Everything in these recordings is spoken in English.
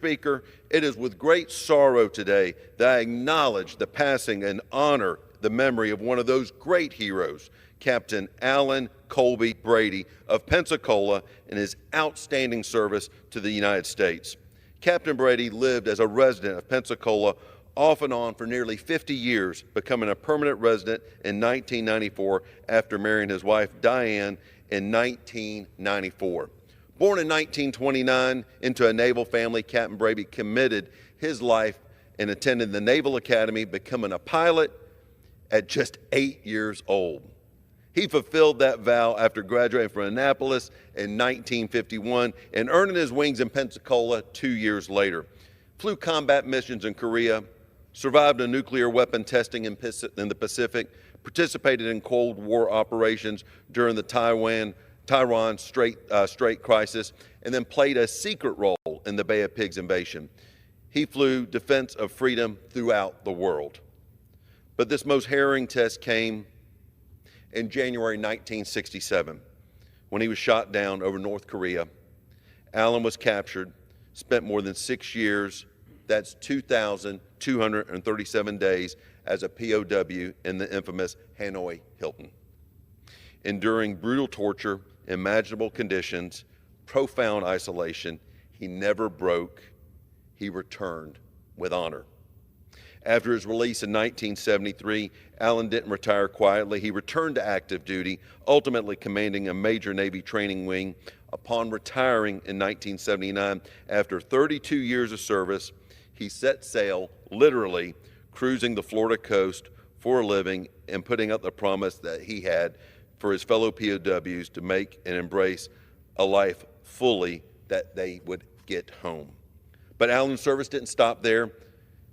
Speaker, it is with great sorrow today that I acknowledge the passing and honor the memory of one of those great heroes, Captain Allen Colby Brady of Pensacola, and his outstanding service to the United States. Captain Brady lived as a resident of Pensacola off and on for nearly 50 years, becoming a permanent resident in 1994 after marrying his wife Diane in 1994. Born in 1929 into a naval family, Captain Brady committed his life and attended the Naval Academy, becoming a pilot at just 8 years old. He fulfilled that vow after graduating from Annapolis in 1951 and earning his wings in Pensacola 2 years later. Flew combat missions in Korea, survived a nuclear weapon testing in the Pacific, participated in Cold War operations during the Taiwan Strait crisis, and then played a secret role in the Bay of Pigs invasion. He flew defense of freedom throughout the world. But this most harrowing test came in January 1967, when he was shot down over North Korea. Allen was captured, spent more than 6 years, that's 2,237 days, as a POW in the infamous Hanoi Hilton. Enduring brutal torture, imaginable conditions, profound isolation, he never broke. He returned with honor. After his release in 1973, Allen didn't retire quietly. He returned to active duty, ultimately commanding a major Navy training wing. Upon retiring in 1979, after 32 years of service, he set sail, literally cruising the Florida coast for a living and putting out the promise that he had for his fellow POWs to make and embrace a life fully that they would get home. But Allen's service didn't stop there.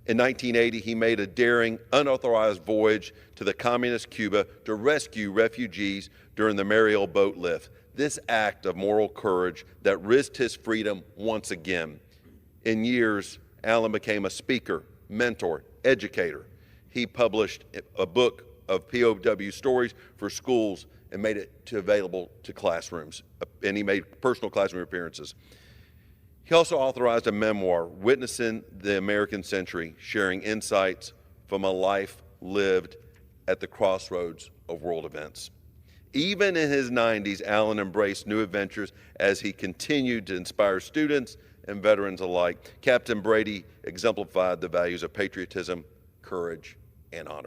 In 1980, he made a daring, unauthorized voyage to the communist Cuba to rescue refugees during the Mariel boat lift. This act of moral courage that risked his freedom once again. In years, Allen became a speaker, mentor, educator. He published a book of POW stories for schools and made it available to classrooms, and he made personal classroom appearances. He also authorized a memoir, Witnessing the American Century, sharing insights from a life lived at the crossroads of world events. Even in his 90s, Allen embraced new adventures as he continued to inspire students and veterans alike. Captain Brady exemplified the values of patriotism, courage, and honor.